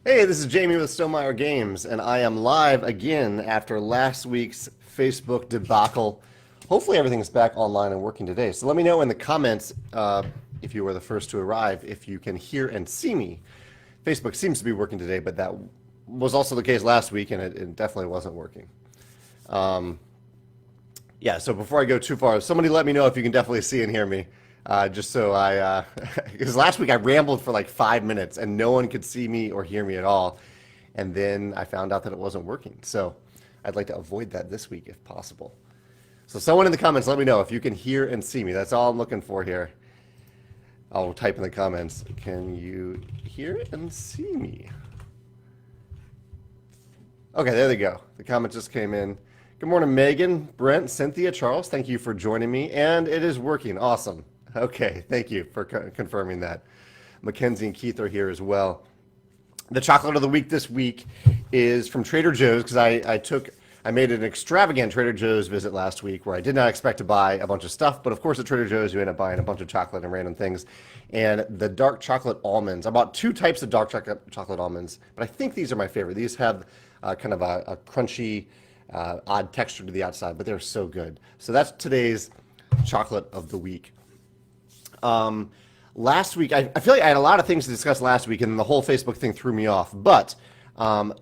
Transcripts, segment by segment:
Hey, this is Jamie with Stonemeyer Games, and I am live again after last week's Facebook debacle. Hopefully, everything's back online and working today. So let me know in the comments if you were the first to arrive, if you can hear and see me. Facebook seems to be working today, but that was also the case last week, and it definitely wasn't working. Yeah, so before I go too far, somebody let me know if you can definitely see and hear me. Just so because last week I rambled for like 5 minutes and no one could see me or hear me at all. And then I found out that it wasn't working. So I'd like to avoid that this week if possible. So someone in the comments, let me know if you can hear and see me. That's all I'm looking for here. I'll type in the comments. Can you hear and see me? Okay, there they go. The comment just came in. Good morning, Megan, Brent, Cynthia, Charles. Thank you for joining me. And it is working. Awesome. Okay, thank you for confirming that. Mackenzie and Keith are here as well. The chocolate of the week this week is from Trader Joe's because I made an extravagant Trader Joe's visit last week where I did not expect to buy a bunch of stuff, but of course at Trader Joe's you end up buying a bunch of chocolate and random things. And the dark chocolate almonds, I bought two types of dark chocolate almonds, but I think these are my favorite. These have kind of a crunchy, odd texture to the outside, but they're so good. So that's today's chocolate of the week. Last week, I feel like I had a lot of things to discuss last week, and the whole Facebook thing threw me off. But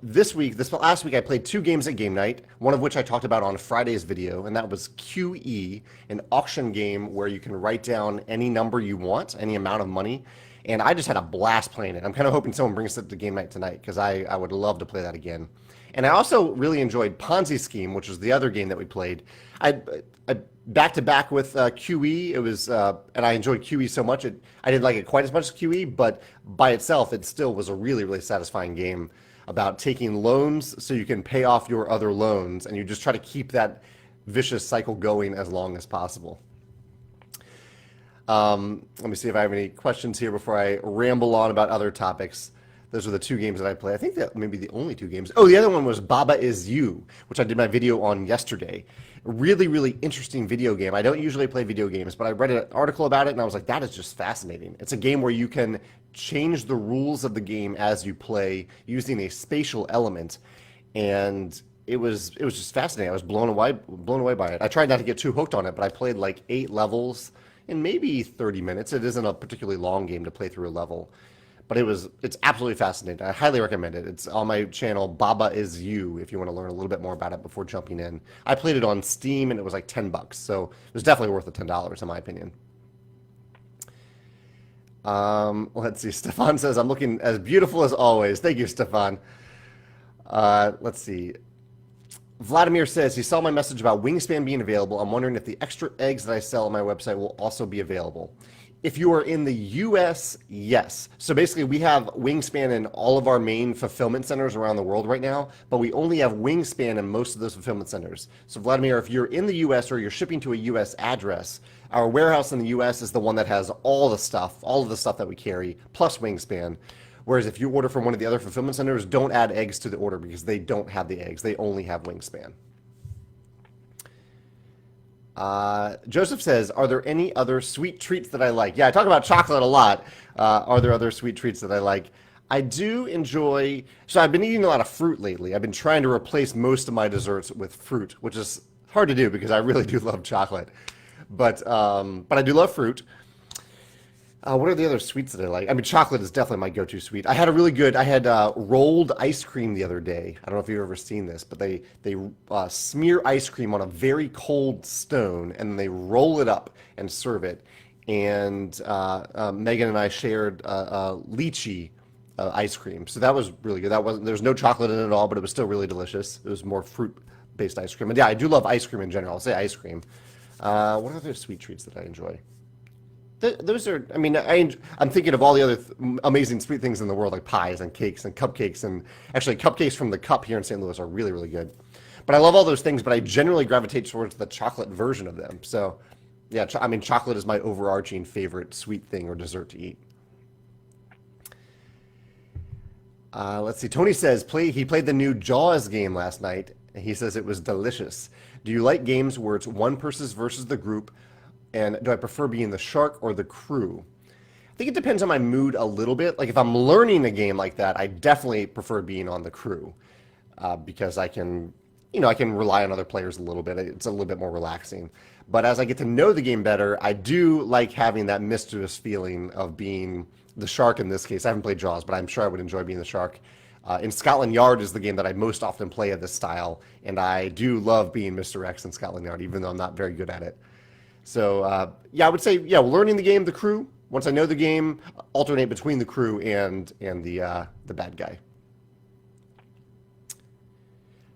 this last week, I played two games at game night, one of which I talked about on Friday's video, and that was QE, an auction game where you can write down any number you want, any amount of money. And I just had a blast playing it. I'm kind of hoping someone brings it to game night tonight because I would love to play that again. And I also really enjoyed Ponzi Scheme, which was the other game that we played. I back to back with QE. It was, and I enjoyed QE so much. I didn't like it quite as much as QE, but by itself, it still was a really, really satisfying game about taking loans so you can pay off your other loans, and you just try to keep that vicious cycle going as long as possible. Let me see if I have any questions here before I ramble on about other topics. Those are the two games that I play. I think that may be the only two games. Oh, the other one was Baba Is You, which I did my video on yesterday. Really, really interesting video game. I don't usually play video games, but I read an article about it and I was like, that is just fascinating. It's a game where you can change the rules of the game as you play using a spatial element. And it was just fascinating. I was blown away by it. I tried not to get too hooked on it, but I played like 8 levels in maybe 30 minutes. It isn't a particularly long game to play through a level. But it's absolutely fascinating. I highly recommend it. It's on my channel, Baba Is You, if you want to learn a little bit more about it before jumping in. I played it on Steam and it was like $10, so it was definitely worth the $10 in my opinion. Let's see. Stefan says I'm looking as beautiful as always. Thank you, Stefan. Let's see. Vladimir says he saw my message about Wingspan being available. I'm wondering if the extra eggs that I sell on my website will also be available. If you are in the US, yes. So basically, we have Wingspan in all of our main fulfillment centers around the world right now, but we only have Wingspan in most of those fulfillment centers. So Vladimir, if you're in the US or you're shipping to a US address, our warehouse in the US is the one that has all of the stuff that we carry, plus Wingspan. Whereas if you order from one of the other fulfillment centers, don't add eggs to the order because they don't have the eggs. They only have Wingspan. Joseph says, are there any other sweet treats that I like? Yeah, I talk about chocolate a lot. Are there other sweet treats that I like? I do enjoy, so I've been eating a lot of fruit lately. I've been trying to replace most of my desserts with fruit, which is hard to do because I really do love chocolate. But I do love fruit. What are the other sweets that I like? I mean, chocolate is definitely my go-to sweet. I had rolled ice cream the other day. I don't know if you've ever seen this, but they smear ice cream on a very cold stone and then they roll it up and serve it. And Megan and I shared lychee ice cream, so that was really good. There's no chocolate in it at all, but it was still really delicious. It was more fruit-based ice cream. And yeah, I do love ice cream in general. I'll say ice cream. What are other sweet treats that I enjoy? Those are, I mean, I'm thinking of all the other amazing sweet things in the world, like pies and cakes and cupcakes. And actually, cupcakes from the Cup here in St. Louis are really, really good. But I love all those things, but I generally gravitate towards the chocolate version of them. So, yeah, I mean, chocolate is my overarching favorite sweet thing or dessert to eat. Let's see. Tony says he played the new Jaws game last night. And he says it was delicious. Do you like games where it's one person versus the group? And do I prefer being the shark or the crew? think it depends on my mood a little bit. Like if I'm learning a game like that, I definitely prefer being on the crew because I can, I can rely on other players a little bit. It's a little bit more relaxing. But as I get to know the game better, I do like having that mischievous feeling of being the shark in this case. I haven't played Jaws, but I'm sure I would enjoy being the shark. In Scotland Yard is the game that I most often play of this style, and I do love being Mr. X in Scotland Yard, even though I'm not very good at it. So yeah, I would say learning the game, the crew. Once I know the game, alternate between the crew and the bad guy.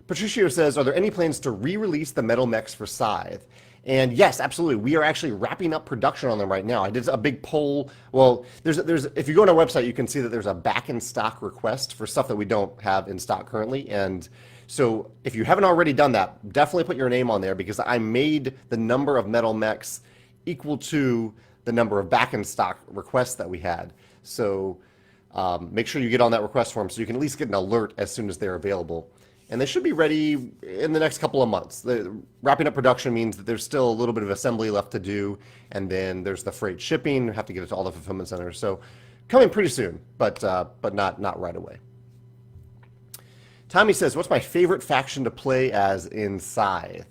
Patricio says, are there any plans to re-release the Metal Mechs for Scythe? And yes, absolutely. We are actually wrapping up production on them right now. I did a big poll. Well, there's if you go on our website, you can see that there's a back in stock request for stuff that we don't have in stock currently. And so if you haven't already done that, definitely put your name on there because I made the number of Metal Mechs equal to the number of back in stock requests that we had. So make sure you get on that request form so you can at least get an alert as soon as they're available. And they should be ready in the next couple of months. Wrapping up production means that there's still a little bit of assembly left to do, and then there's the freight shipping. We have to get it to all the fulfillment centers. So coming pretty soon, but not right away. Tommy says, what's my favorite faction to play as in Scythe?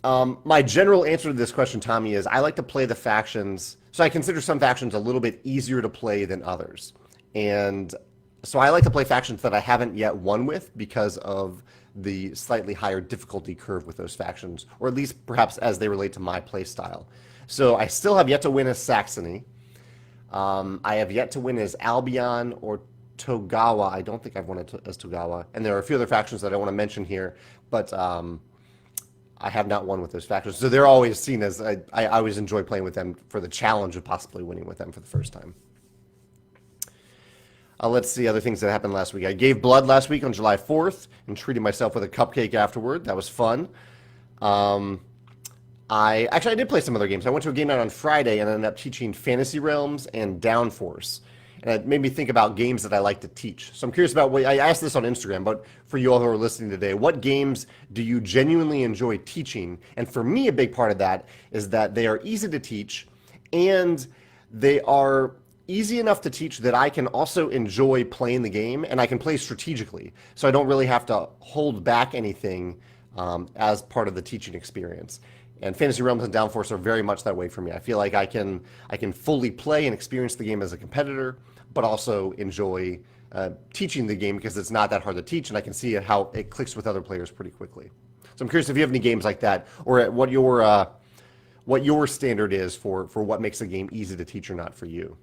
My general answer to this question, Tommy, is I like to play the factions. So I consider some factions a little bit easier to play than others. And so I like to play factions that I haven't yet won with because of the slightly higher difficulty curve with those factions, or at least perhaps as they relate to my play style. So I still have yet to win as Saxony. I have yet to win as Albion or Togawa. I don't think I've won as Togawa. And there are a few other factions that I want to mention here, but I have not won with those factions. So they're always seen as, I always enjoy playing with them for the challenge of possibly winning with them for the first time. Let's see other things that happened last week. I gave blood last week on July 4th and treated myself with a cupcake afterward. That was fun. I did play some other games. I went to a game night on Friday and ended up teaching Fantasy Realms and Downforce. And it made me think about games that I like to teach. So I'm curious about I asked this on Instagram, but for you all who are listening today, what games do you genuinely enjoy teaching? And for me, a big part of that is that they are easy to teach and they are easy enough to teach that I can also enjoy playing the game and I can play strategically. So I don't really have to hold back anything as part of the teaching experience. And Fantasy Realms and Downforce are very much that way for me. I feel like I can fully play and experience the game as a competitor, but also enjoy teaching the game because it's not that hard to teach and I can see how it clicks with other players pretty quickly. So I'm curious if you have any games like that or what your standard is for what makes a game easy to teach or not for you.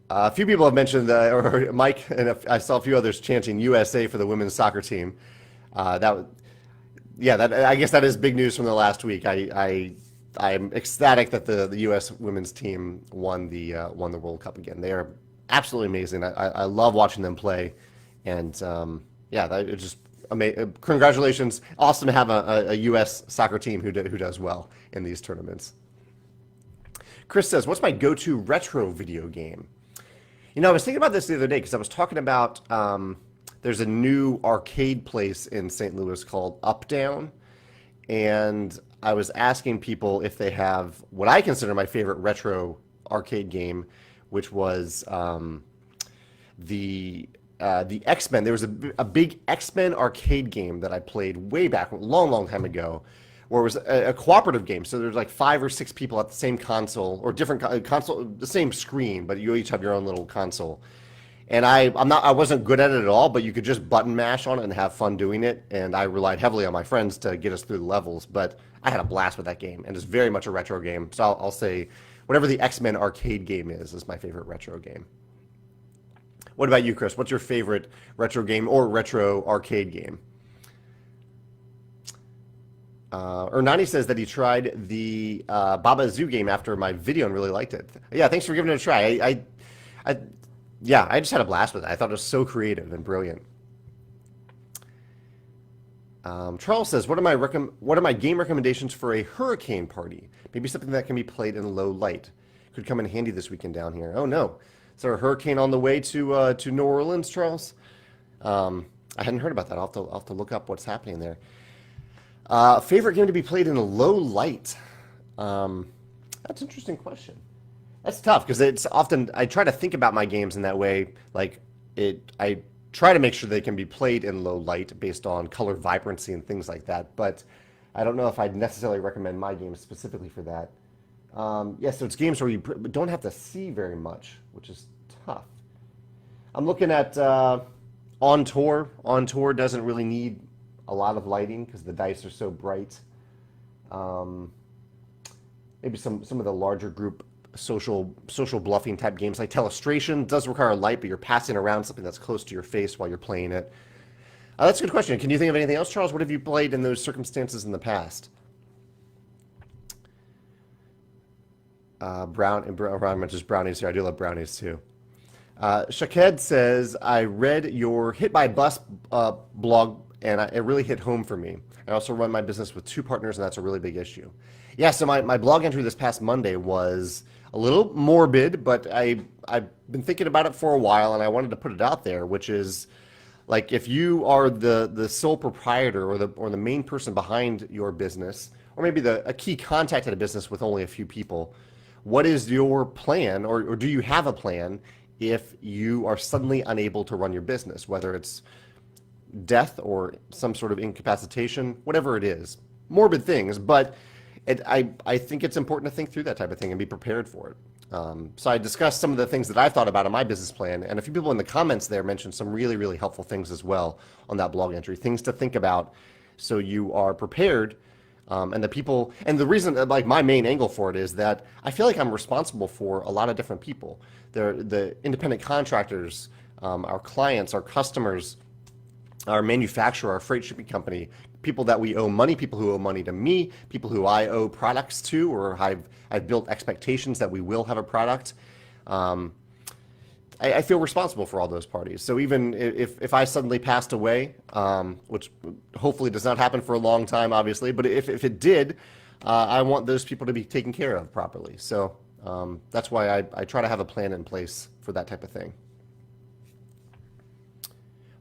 A few people have mentioned, or Mike, and I saw a few others chanting USA for the women's soccer team. I guess that is big news from the last week. I'm ecstatic that the U.S. women's team won the World Cup again. They are absolutely amazing. I love watching them play, and it's just amazing. Congratulations! Awesome to have a U.S. soccer team who does well in these tournaments. Chris says, "What's my go-to retro video game?" I was thinking about this the other day because I was talking about there's a new arcade place in St. Louis called Up Down, and I was asking people if they have what I consider my favorite retro arcade game, which was the X-Men. There was a big X-Men arcade game that I played way back, a long time ago, where it was a cooperative game. So there's like 5 or 6 people at the same console, or different console, the same screen, but you each have your own little console. And I wasn't good at it at all, but you could just button mash on it and have fun doing it. And I relied heavily on my friends to get us through the levels, but I had a blast with that game, and it's very much a retro game. So I'll say whatever the X-Men arcade game is my favorite retro game. What about you, Chris? What's your favorite retro game or retro arcade game? Ernani says that he tried the Baba Zoo game after my video and really liked it. Yeah, thanks for giving it a try. I just had a blast with it. I thought it was so creative and brilliant. Charles says, what are my game recommendations for a hurricane party? Maybe something that can be played in low light. Could come in handy this weekend down here. Oh no, is there a hurricane on the way to New Orleans, Charles? I hadn't heard about that. I'll have to look up what's happening there. Favorite game to be played in a low light. That's an interesting question. That's tough because it's often I try to think about my games in that way. Like I try to make sure they can be played in low light based on color vibrancy and things like that. But I don't know if I'd necessarily recommend my games specifically for that. Yeah, so it's games where you don't have to see very much, which is tough. I'm looking at On Tour. On Tour doesn't really need a lot of lighting because the dice are so bright. Um, Maybe some of the larger group social bluffing type games like Telestration does require light, but you're passing around something that's close to your face while you're playing it. That's a good question. Can you think of anything else, Charles? What have you played in those circumstances in the past? Brown mentions brownies here. I do love brownies too. Shaked says, I read your Hit by Bus blog, and it really hit home for me. I also run my business with two partners, and that's a really big issue. Yeah, so my blog entry this past Monday was a little morbid, but I've been thinking about it for a while, and I wanted to put it out there, which is like if you are the sole proprietor or the main person behind your business, or maybe a key contact at a business with only a few people, what is your plan, or do you have a plan if you are suddenly unable to run your business, whether it's death or some sort of incapacitation, whatever it is, morbid things, but I think it's important to think through that type of thing and be prepared for it. So I discussed some of the things that I thought about in my business plan, and a few people in the comments there mentioned some really, really helpful things as well on that blog entry, things to think about so you are prepared. And the reason, like my main angle for it is that I feel like I'm responsible for a lot of different people. The independent contractors, our clients, our customers, our manufacturer, our freight shipping company, people that we owe money, people who owe money to me, people who I owe products to, or I've built expectations that we will have a product. I feel responsible for all those parties. So even if I suddenly passed away, which hopefully does not happen for a long time, obviously, but if it did, I want those people to be taken care of properly. So that's why I try to have a plan in place for that type of thing.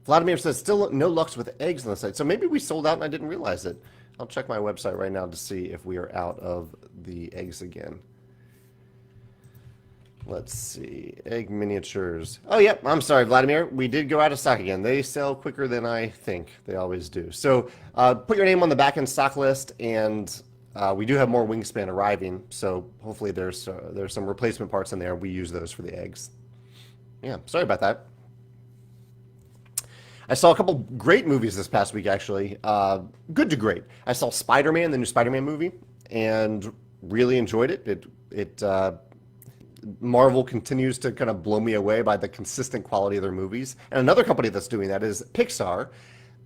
Vladimir says, still no lucks with eggs on the site. So maybe we sold out and I didn't realize it. I'll check my website right now to see if we are out of the eggs again. Let's see. Egg miniatures. Oh, yeah. I'm sorry, Vladimir. We did go out of stock again. They sell quicker than I think. They always do. So put your name on the back end stock list, and we do have more Wingspan arriving. So hopefully there's some replacement parts in there. We use those for the eggs. Yeah. Sorry about that. I saw a couple great movies this past week, actually. Good to great. I saw Spider-Man, the new Spider-Man movie, and really enjoyed it. Marvel continues to kind of blow me away by the consistent quality of their movies. And another company that's doing that is Pixar.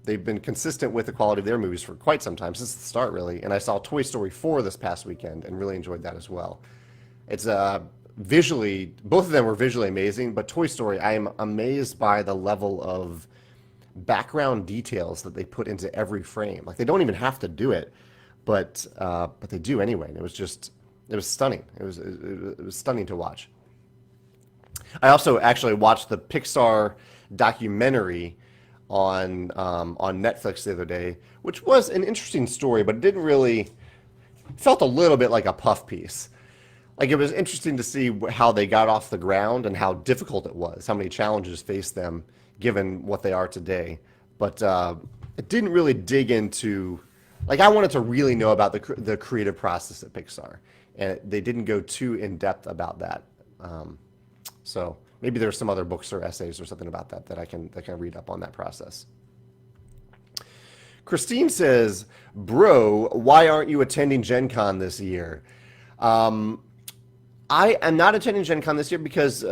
They've been consistent with the quality of their movies for quite some time, since the start, really. And I saw Toy Story 4 this past weekend and really enjoyed that as well. It's visually, both of them were visually amazing, but Toy Story, I am amazed by the level of background details that they put into every frame. Like they don't even have to do it, but they do anyway. And it was stunning. It was stunning to watch. I also actually watched the Pixar documentary on Netflix the other day, which was an interesting story, but it didn't really felt a little bit like a puff piece. Like it was interesting to see how they got off the ground and how difficult it was, how many challenges faced them given what they are today. But it didn't really dig into, like I wanted to really know about the creative process at Pixar, and they didn't go too in depth about that. So maybe there's some other books or essays or something about that I can read up on that process. Christine says, bro, why aren't you attending Gen Con this year? I am not attending Gen Con this year because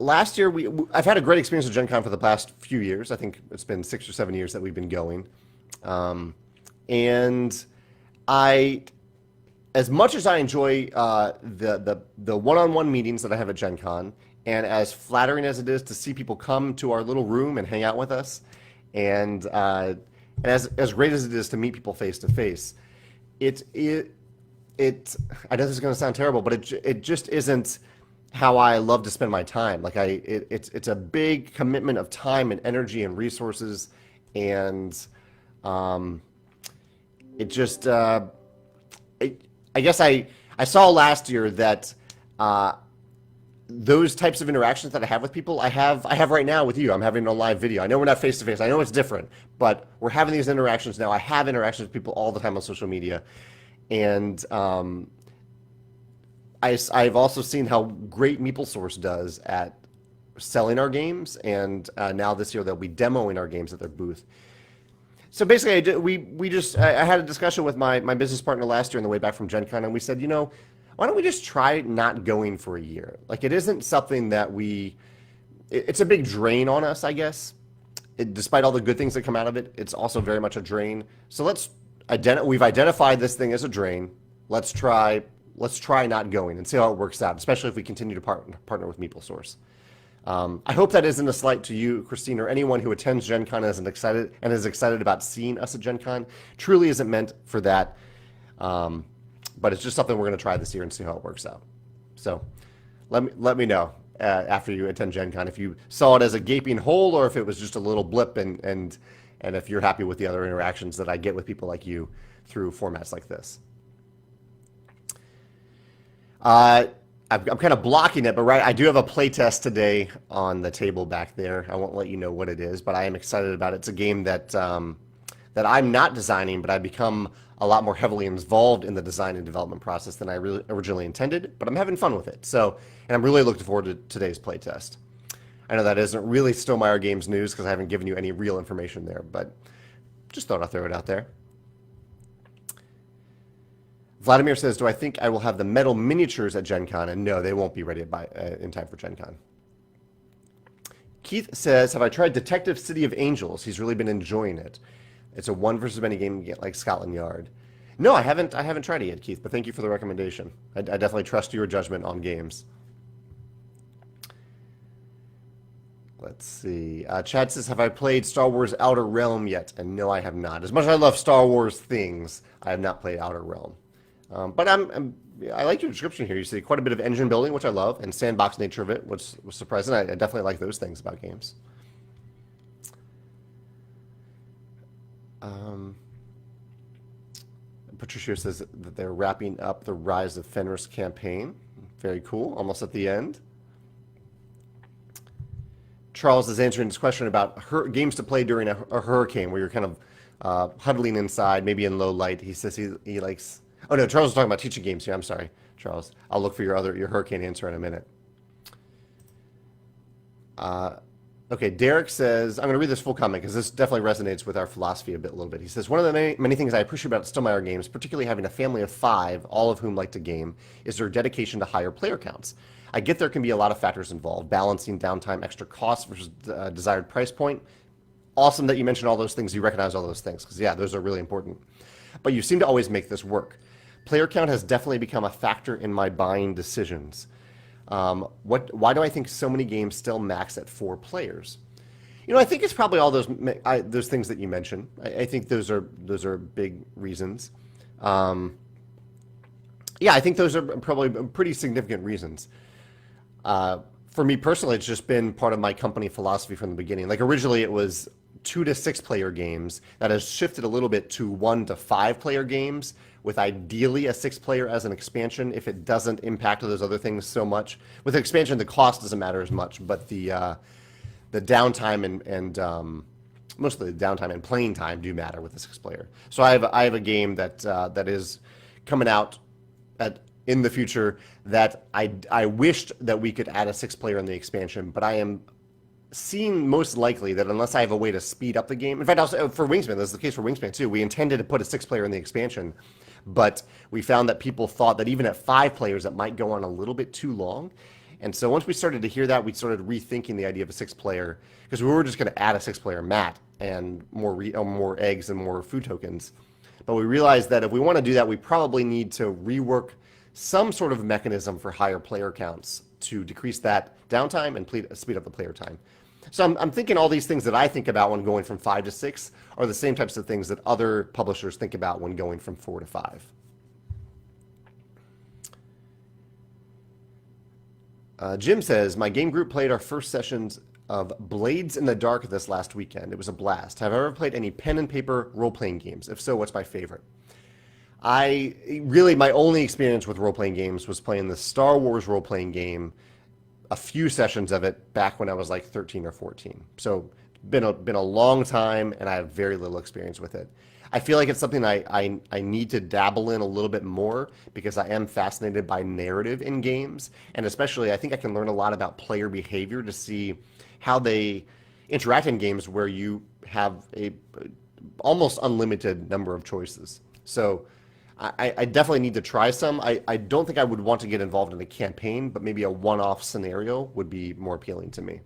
last year I've had a great experience with Gen Con for the past few years. I think it's been 6 or 7 years that we've been going. And as much as I enjoy the one-on-one meetings that I have at Gen Con, and as flattering as it is to see people come to our little room and hang out with us, and as great as it is to meet people face to face, I know this is going to sound terrible, but it just isn't how I love to spend my time. Like it's a big commitment of time and energy and resources, and it just I guess I I saw last year that uh, those types of interactions that I have with people, I have right now with you. I'm having it on live video. I know we're not face to face. I know it's different, but we're having these interactions now. I have interactions with people all the time on social media, and I've also seen how great MeepleSource does at selling our games, and now this year they'll be demoing our games at their booth. So basically, I had a discussion with my business partner last year on the way back from Gen Con, and we said, why don't we just try not going for a year? Like, it isn't something that it's a big drain on us, I guess. Despite all the good things that come out of it, it's also very much a drain. So we've identified this thing as a drain. Let's try not going and see how it works out, especially if we continue to partner with MeepleSource. I hope that isn't a slight to you, Christine, or anyone who attends Gen Con and is excited about seeing us at Gen Con. Truly isn't meant for that. But it's just something we're going to try this year and see how it works out. So let me know after you attend Gen Con if you saw it as a gaping hole or if it was just a little blip, and if you're happy with the other interactions that I get with people like you through formats like this. I'm kind of blocking it, but I do have a playtest today on the table back there. I won't let you know what it is, but I am excited about it. It's a game that I'm not designing, but I've become a lot more heavily involved in the design and development process than I really originally intended, but I'm having fun with it. And I'm really looking forward to today's playtest. I know that isn't really Stonemaier Games news because I haven't given you any real information there, but just thought I'd throw it out there. Vladimir says, do I think I will have the metal miniatures at Gen Con? And no, they won't be ready in time for Gen Con. Keith says, have I tried Detective City of Angels? He's really been enjoying it. It's a one versus many game like Scotland Yard. No, I haven't tried it yet, Keith, but thank you for the recommendation. I definitely trust your judgment on games. Let's see. Chad says, have I played Star Wars Outer Realm yet? And no, I have not. As much as I love Star Wars things, I have not played Outer Realm. But I like your description here. You see quite a bit of engine building, which I love, and sandbox nature of it, which was surprising. I definitely like those things about games. Patricia says that they're wrapping up the Rise of Fenris campaign. Very cool. Almost at the end. Charles is answering this question about games to play during a hurricane where you're kind of huddling inside, maybe in low light. He says he likes... Oh, no, Charles is talking about teaching games here. I'm sorry, Charles. I'll look for your hurricane answer in a minute. Okay, Derek says, I'm going to read this full comment because this definitely resonates with our philosophy a little bit. He says, one of the many things I appreciate about Stonemaier Games, particularly having a family of 5, all of whom like to game, is their dedication to higher player counts. I get there can be a lot of factors involved, balancing downtime, extra costs versus desired price point. Awesome that you mentioned all those things. You recognize all those things because, yeah, those are really important. But you seem to always make this work. Player count has definitely become a factor in my buying decisions. Why do I think so many games still max at 4 players? I think it's probably all those things that you mentioned. I think those are big reasons. Yeah, I think those are probably pretty significant reasons. For me personally, it's just been part of my company philosophy from the beginning. Like originally, it was 2 to 6 player games. That has shifted a little bit to 1 to 5 player games, with ideally a 6 player as an expansion if it doesn't impact those other things so much. With the expansion, the cost doesn't matter as much, but the downtime and mostly the downtime and playing time do matter with the 6 player. So I have a game that is coming out in the future that I wished that we could add a 6 player in the expansion, but I am seeing most likely that unless I have a way to speed up the game. In fact, also for Wingspan, this is the case for Wingspan too. We intended to put a 6 player in the expansion, but we found that people thought that even at 5 players, it might go on a little bit too long. And so once we started to hear that, we started rethinking the idea of a 6 player because we were just going to add a 6 player mat and more eggs and more food tokens. But we realized that if we want to do that, we probably need to rework some sort of mechanism for higher player counts to decrease that downtime and speed up the player time. So I'm thinking all these things that I think about when going from 5 to 6 are the same types of things that other publishers think about when going from 4 to 5. Jim says, my game group played our first sessions of Blades in the Dark this last weekend. It was a blast. Have I ever played any pen and paper role-playing games? If so, what's my favorite? I really, my only experience with role playing games was playing the Star Wars role playing game, a few sessions of it back when I was like 13 or 14. So been a long time, and I have very little experience with it. I feel like it's something I need to dabble in a little bit more because I am fascinated by narrative in games, and especially I think I can learn a lot about player behavior to see how they interact in games where you have a almost unlimited number of choices. So I definitely need to try some. I don't think I would want to get involved in a campaign, but maybe a one-off scenario would be more appealing to me.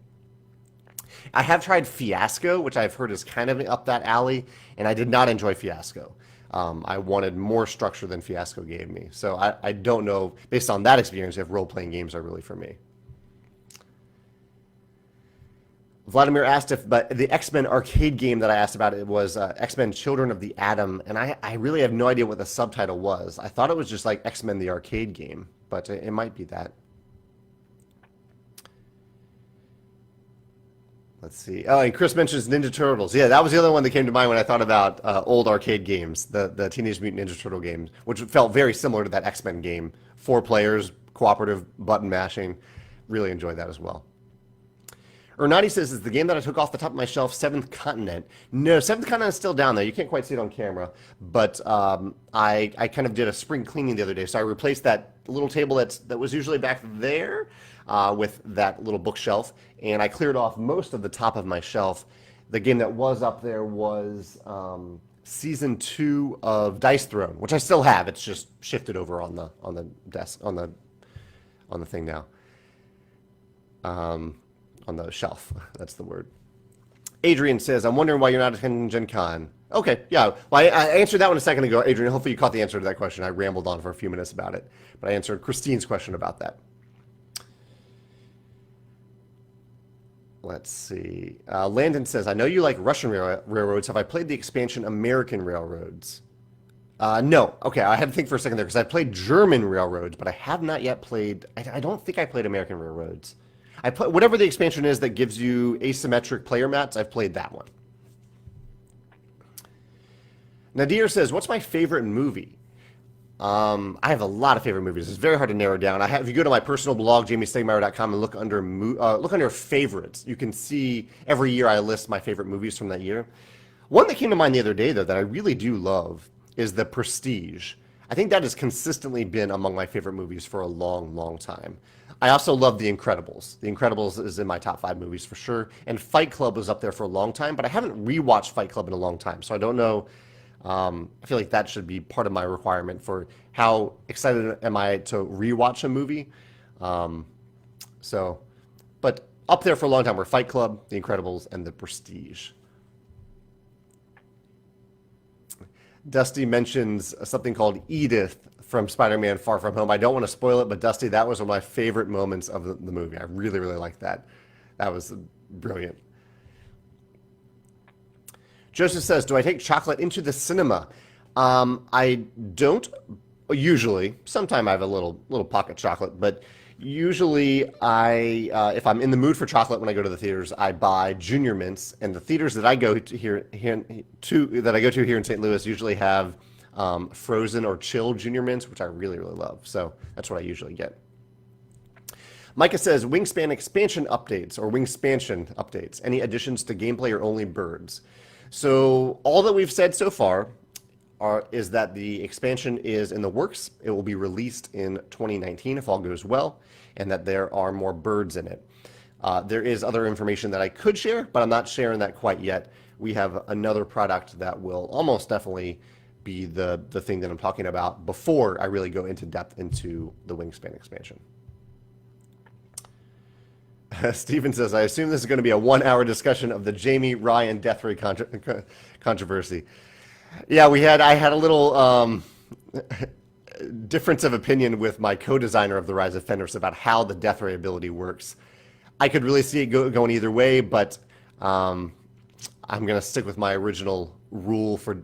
I have tried Fiasco, which I've heard is kind of up that alley, and I did not enjoy Fiasco. I wanted more structure than Fiasco gave me. So I don't know, based on that experience, if role-playing games are really for me. Vladimir asked if, but the X-Men arcade game that I asked about, it was X-Men Children of the Atom, and I really have no idea what the subtitle was. I thought it was just like X-Men the arcade game, but it might be that. Let's see. Oh, and Chris mentions Ninja Turtles. Yeah, that was the other one that came to mind when I thought about old arcade games, the Teenage Mutant Ninja Turtle games, which felt very similar to that X-Men game. 4 players, cooperative button mashing. Really enjoyed that as well. Ernati says, is the game that I took off the top of my shelf Seventh Continent? No, Seventh Continent is still down there. You can't quite see it on camera. But I kind of did a spring cleaning the other day. So I replaced that little table that was usually back there with that little bookshelf. And I cleared off most of the top of my shelf. The game that was up there was Season 2 of Dice Throne, which I still have. It's just shifted over on the desk, on the thing now. On the shelf. That's the word. Adrian says, I'm wondering why you're not attending Gen Con. Okay, yeah. Well, I answered that one a second ago, Adrian. Hopefully you caught the answer to that question. I rambled on for a few minutes about it, but I answered Christine's question about that. Let's see. Landon says, I know you like Russian railroads. Have I played the expansion American Railroads? No. Okay, I had to think for a second there because I played German Railroads, but I have not yet played... I don't think I played American Railroads. I play whatever the expansion is that gives you asymmetric player mats. I've played that one. Nadir says, "What's my favorite movie?" I have a lot of favorite movies. It's very hard to narrow down. If you go to my personal blog, jamiestegmeyer.com, and look under favorites, you can see every year I list my favorite movies from that year. One that came to mind the other day, though, that I really do love is The Prestige. I think that has consistently been among my favorite movies for a long, long time. I also love The Incredibles. The Incredibles is in my top 5 movies for sure. And Fight Club was up there for a long time, but I haven't rewatched Fight Club in a long time, so I don't know. I feel like that should be part of my requirement for how excited am I to rewatch a movie. But up there for a long time were Fight Club, The Incredibles, and The Prestige. Dusty mentions something called Edith from Spider-Man Far From Home. I don't want to spoil it, but Dusty, that was one of my favorite moments of the movie. I really, really liked that. That was brilliant. Joseph says, do I take chocolate into the cinema? I don't usually. Sometimes I have a little pocket chocolate, but usually if I'm in the mood for chocolate when I go to the theaters, I buy Junior Mints, and the theaters that I go to here in St. Louis usually have frozen or chilled Junior Mints, which I really, really love. So that's what I usually get. Micah says, Wingspan expansion updates or Wingspansion updates. Any additions to gameplay or only birds? So all that we've said so far is that the expansion is in the works. It will be released in 2019 if all goes well, and that there are more birds in it. There is other information that I could share, but I'm not sharing that quite yet. We have another product that will almost definitely be the thing that I'm talking about before I really go into depth into the Wingspan expansion. Steven says, I assume this is going to be a 1-hour discussion of the Jamie Ryan death ray controversy. Yeah, I had a little difference of opinion with my co-designer of the Rise of Fenris about how the death ray ability works. I could really see it going either way, but I'm going to stick with my original rule for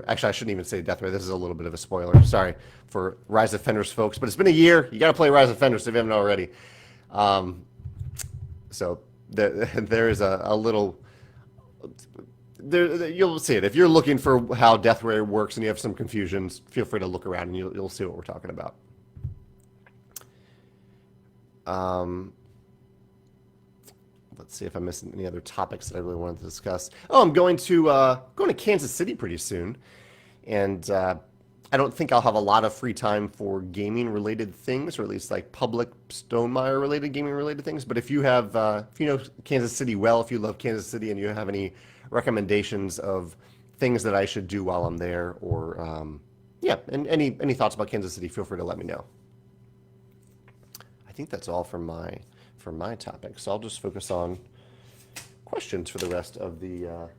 actually, I shouldn't even say death ray. This is a little bit of a spoiler. Sorry for Rise of Fenris folks, but it's been a year. You got to play Rise of Fenris if you haven't already. So there is a little you'll see it. If you're looking for how Deathware works and you have some confusions, feel free to look around and you'll see what we're talking about. Um, let's see if I'm missing any other topics that I really wanted to discuss. Oh, I'm going to Kansas City pretty soon, and I don't think I'll have a lot of free time for gaming related things, or at least like public Stonemeyer related gaming related things. But if you have, if you know Kansas City well, if you love Kansas City and you have any recommendations of things that I should do while I'm there, or yeah, and any thoughts about Kansas City, feel free to let me know. I think that's all for my topic. So I'll just focus on questions for the rest of the.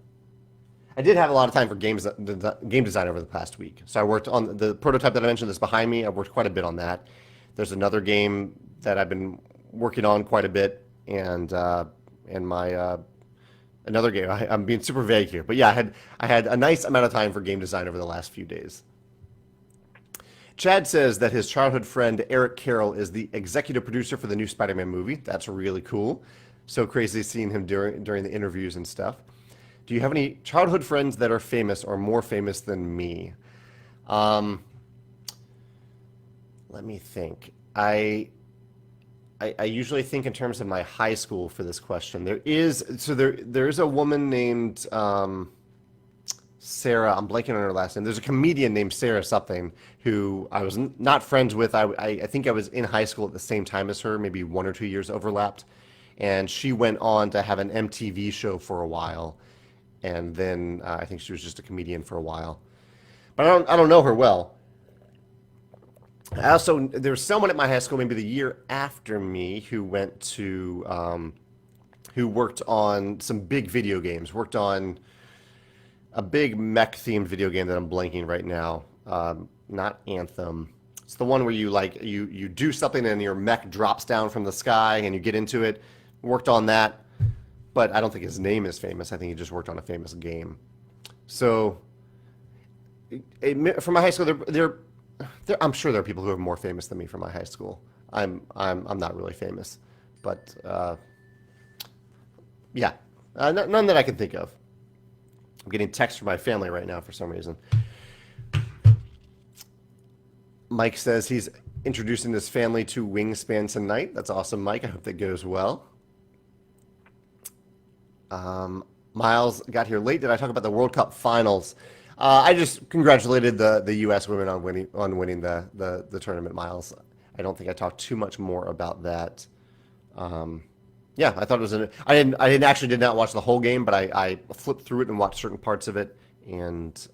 I did have a lot of time for game design over the past week. So I worked on the prototype that I mentioned that's behind me. I've worked quite a bit on that. There's another game that I've been working on quite a bit, and my another game. I'm being super vague here, but yeah, I had a nice amount of time for game design over the last few days. Chad says that his childhood friend Eric Carroll is the executive producer for the new Spider-Man movie. That's really cool. So crazy seeing him during the interviews and stuff. Do you have any childhood friends that are famous or more famous than me? Let me think. I usually think in terms of my high school for this question. There is a woman named Sarah. I'm blanking on her last name. There's a comedian named Sarah something who I was not friends with. I think I was in high school at the same time as her, maybe 1 or 2 years overlapped, and she went on to have an MTV show for a while. And then I think she was just a comedian for a while, but I don't know her well. There's someone at my high school, maybe the year after me, who went to who worked on some big video games. Worked on a big mech themed video game that I'm blanking right now. Not Anthem. It's the one where you do something and your mech drops down from the sky and you get into it. Worked on that. But I don't think his name is famous. I think he just worked on a famous game. So, from my high school, I'm sure there are people who are more famous than me from my high school. I'm not really famous, but yeah, none that I can think of. I'm getting texts from my family right now for some reason. Mike says he's introducing his family to Wingspan tonight. That's awesome, Mike. I hope that goes well. Miles got here late. Did I talk about the World Cup finals? I just congratulated the U.S. women on winning the tournament, Miles. I don't think I talked too much more about that. Yeah, I thought it was I did not watch the whole game, but I flipped through it and watched certain parts of it, and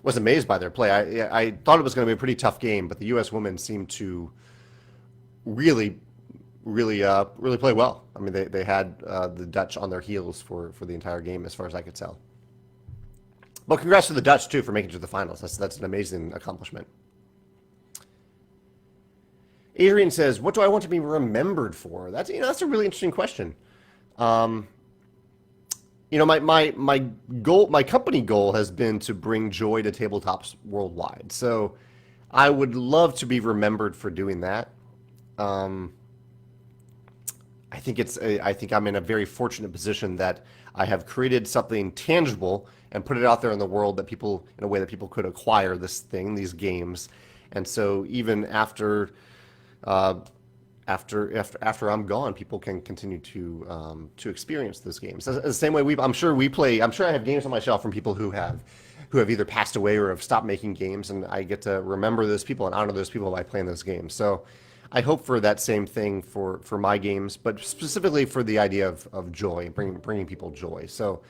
was amazed by their play. I thought it was going to be a pretty tough game, but the U.S. women seemed to really play well. I mean, they had the Dutch on their heels for the entire game, as far as I could tell. But congrats to the Dutch too for making it to the finals. That's an amazing accomplishment. Adrian says, "What do I want to be remembered for?" That's a really interesting question. My goal, my company goal has been to bring joy to tabletops worldwide. So I would love to be remembered for doing that. I think I'm in a very fortunate position that I have created something tangible and put it out there in the world that people, in a way that people could acquire these games. And so even after I'm gone, people can continue to experience those games. The same way I'm sure I have games on my shelf from people who have either passed away or have stopped making games, and I get to remember those people and honor those people by playing those games. So I hope for that same thing for my games, but specifically for the idea of joy, bringing people joy. So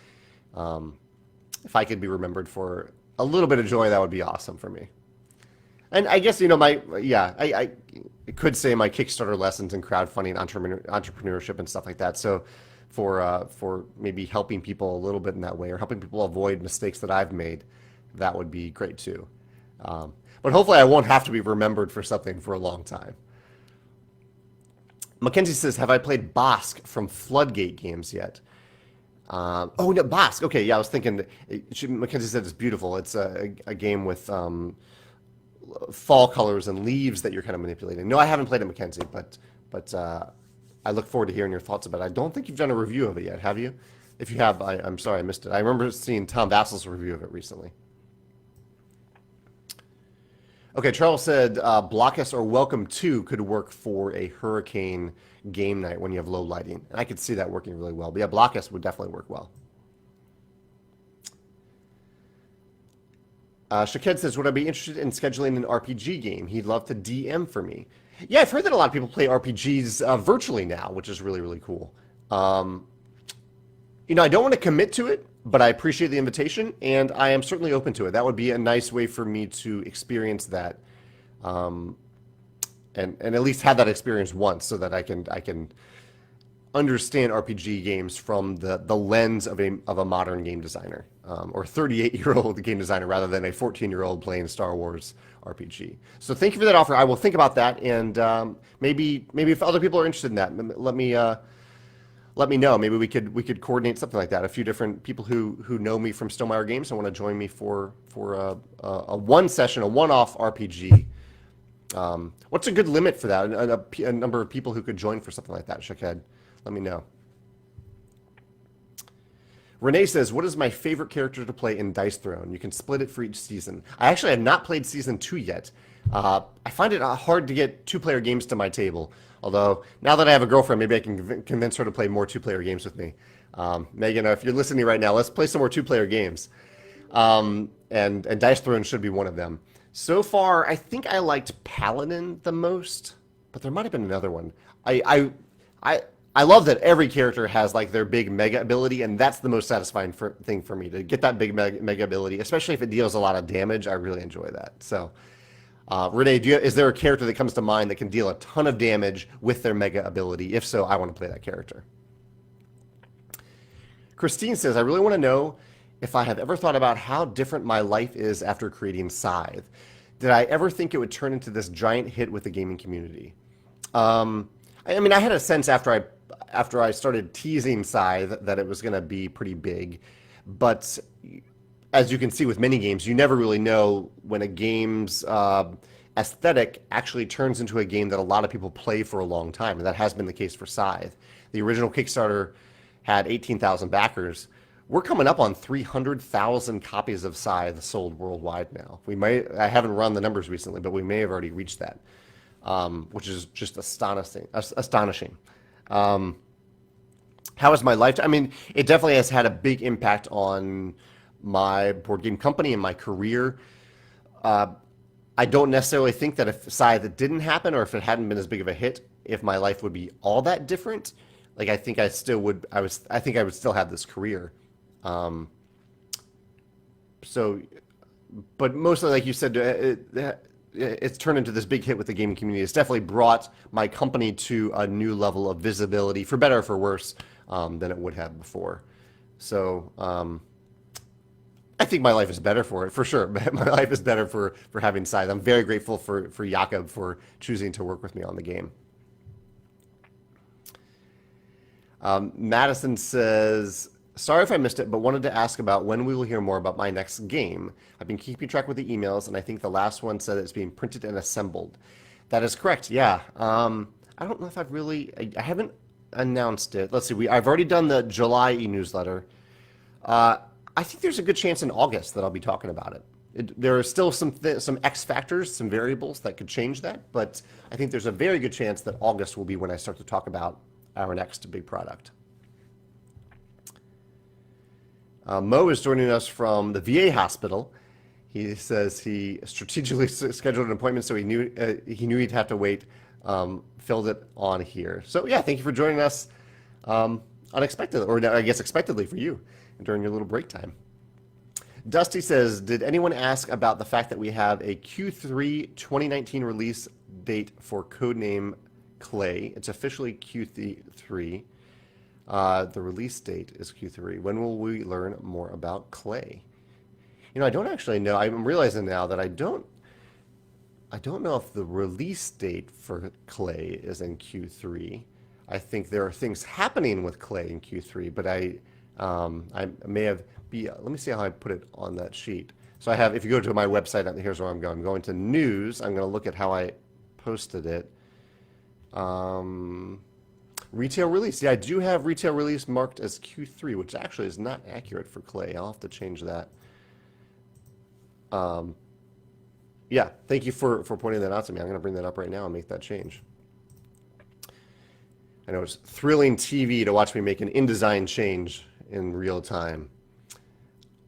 if I could be remembered for a little bit of joy, that would be awesome for me. And I guess, I could say my Kickstarter lessons in crowdfunding, entrepreneurship and stuff like that. So for maybe helping people a little bit in that way, or helping people avoid mistakes that I've made, that would be great too. But hopefully I won't have to be remembered for something for a long time. Mackenzie says, "Have I played Bosk from Floodgate Games yet?" No, Bosk. Okay, yeah, I was thinking. Mackenzie said it's beautiful. It's a game with fall colors and leaves that you're kind of manipulating. No, I haven't played it, Mackenzie, but I look forward to hearing your thoughts about it. I don't think you've done a review of it yet, have you? If you have, I'm sorry I missed it. I remember seeing Tom Vassel's review of it recently. Okay, Charles said Blockus or Welcome to could work for a hurricane game night when you have low lighting. And I could see that working really well. But yeah, Blockus would definitely work well. Shaked says, would I be interested in scheduling an RPG game? He'd love to DM for me. Yeah, I've heard that a lot of people play RPGs virtually now, which is really, really cool. I don't want to commit to it, but I appreciate the invitation, and I am certainly open to it. That would be a nice way for me to experience that, and at least have that experience once, so that I can understand RPG games from the lens of a modern game designer, or 38-year-old game designer, rather than a 14-year-old playing Star Wars RPG. So thank you for that offer. I will think about that, and maybe if other people are interested in that, let me know. Maybe we could coordinate something like that. A few different people who know me from Stonemaier Games and want to join me for a one session, a one-off RPG. What's a good limit for that? A number of people who could join for something like that, Shaked. Let me know. Renee says, what is my favorite character to play in Dice Throne? You can split it for each season. I actually have not played Season 2 yet. I find it hard to get two-player games to my table. Although, now that I have a girlfriend, maybe I can convince her to play more two-player games with me. Megan, if you're listening right now, let's play some more two-player games. And Dice Throne should be one of them. So far, I think I liked Paladin the most, but there might have been another one. I love that every character has like their big mega ability, and that's the most satisfying thing for me, to get that big mega ability, especially if it deals a lot of damage. I really enjoy that. So, Renee, is there a character that comes to mind that can deal a ton of damage with their mega ability? If so, I want to play that character. Christine says, I really want to know if I have ever thought about how different my life is after creating Scythe. Did I ever think it would turn into this giant hit with the gaming community? I mean, I had a sense after I started teasing Scythe that it was going to be pretty big, but as you can see with many games, you never really know when a game's aesthetic actually turns into a game that a lot of people play for a long time, and that has been the case for Scythe. The original Kickstarter had 18,000 backers. We're coming up on 300,000 copies of Scythe sold worldwide now. I haven't run the numbers recently, but we may have already reached that, which is just astonishing. How is my life? I mean, it definitely has had a big impact on my board game company and my career. I don't necessarily think that if Scythe didn't happen, or if it hadn't been as big of a hit, if my life would be all that different. Like, I think I still would. I think I would still have this career. But mostly, like you said, it's turned into this big hit with the gaming community. It's definitely brought my company to a new level of visibility, for better or for worse, than it would have before. So I think my life is better for it, for sure. My life is better for having Scythe. I'm very grateful for Jakob for choosing to work with me on the game. Madison says, sorry if I missed it, but wanted to ask about when we will hear more about my next game. I've been keeping track with the emails, and I think the last one said it's being printed and assembled. That is correct, yeah. I don't know if I haven't announced it. Let's see, I've already done the July e-newsletter. I think there's a good chance in August that I'll be talking about it. There are still some X factors, some variables that could change that, but I think there's a very good chance that August will be when I start to talk about our next big product. Mo is joining us from the VA hospital. He says he strategically scheduled an appointment, so he knew he'd have to wait. Filled it on here. So yeah, thank you for joining us unexpectedly, or I guess expectedly for you during your little break time. Dusty says, did anyone ask about the fact that we have a Q3 2019 release date for Codename Clay? It's officially Q3. The release date is Q3. When will we learn more about Clay? I don't actually know. I'm realizing now that I don't know if the release date for Clay is in Q3. I think there are things happening with Clay in Q3, but I may have let me see how I put it on that sheet. So I have, if you go to my website, here's where I'm going. I'm going to news. I'm going to look at how I posted it. Retail release. Yeah, I do have retail release marked as Q3, which actually is not accurate for Clay. I'll have to change that. Um, yeah, thank you for pointing that out to me. I'm going to bring that up right now and make that change. I know it's thrilling TV to watch me make an InDesign change in real time.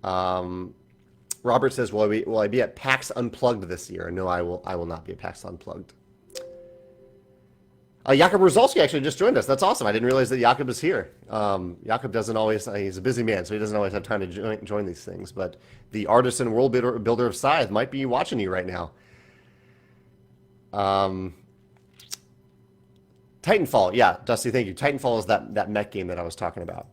Robert says, will I be at PAX Unplugged this year? No, I will not be at PAX Unplugged. Jakub Rozalski actually just joined us. That's awesome. I didn't realize that Jakub is here. Jakub doesn't always, he's a busy man, so he doesn't always have time to join these things. But the artist and world builder of Scythe might be watching you right now. Titanfall, yeah, Dusty, thank you. Titanfall is that mech game that I was talking about.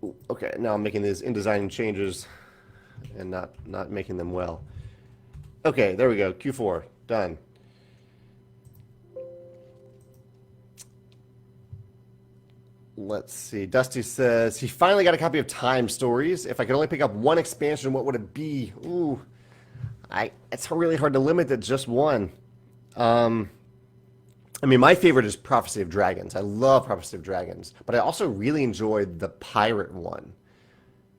Ooh, okay, now I'm making these InDesign changes and not making them well. Okay, there we go. Q4, done. Let's see. Dusty says he finally got a copy of Time Stories. If I could only pick up one expansion, what would it be? Ooh, it's really hard to limit to just one. I mean, my favorite is Prophecy of Dragons. I love Prophecy of Dragons, but I also really enjoyed the pirate one.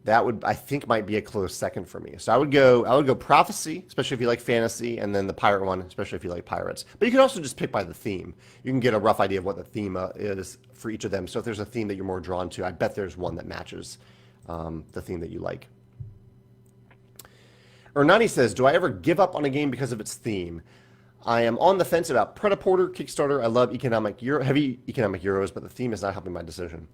That would, I think, might be a close second for me. So I would go Prophecy, especially if you like fantasy, and then the pirate one, especially if you like pirates. But you can also just pick by the theme. You can get a rough idea of what the theme is for each of them. So if there's a theme that you're more drawn to, I bet there's one that matches the theme that you like. Ernani says, do I ever give up on a game because of its theme? I am on the fence about Predaporter, Kickstarter. I love heavy economic euros, but the theme is not helping my decision.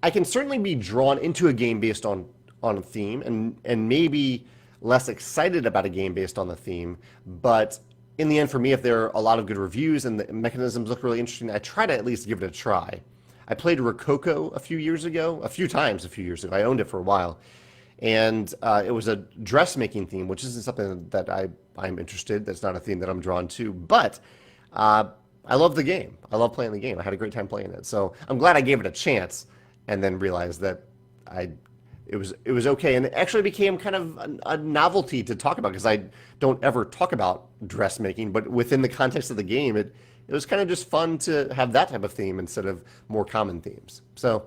I can certainly be drawn into a game based on a theme, and maybe less excited about a game based on the theme. But in the end, for me, if there are a lot of good reviews and the mechanisms look really interesting, I try to at least give it a try. I played Rococo a few years ago. I owned it for a while. And it was a dressmaking theme, which isn't something that I'm interested. That's not a theme that I'm drawn to. But I love the game. I love playing the game. I had a great time playing it. So I'm glad I gave it a chance and then realized that it was okay. And it actually became kind of a novelty to talk about because I don't ever talk about dressmaking. But within the context of the game, it was kind of just fun to have that type of theme instead of more common themes. So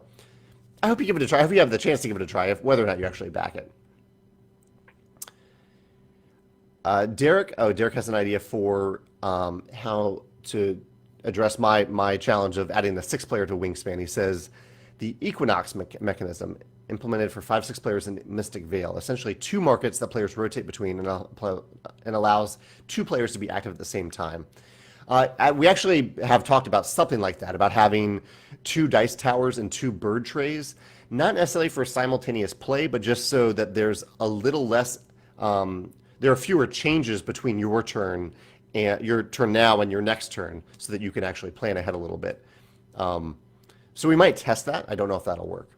I hope you give it a try. I hope you have the chance to give it a try, whether or not you actually back it. Derek has an idea for how to address my challenge of adding the 6-player to Wingspan. He says the Equinox mechanism implemented for 5-6 players in Mystic Vale, essentially 2 markets that players rotate between and allows 2 players to be active at the same time. We actually have talked about something like that, about having 2 dice towers and 2 bird trays, not necessarily for simultaneous play, but just so that there's a little less, there are fewer changes between your turn now and your next turn, so that you can actually plan ahead a little bit. So we might test that. I don't know if that'll work.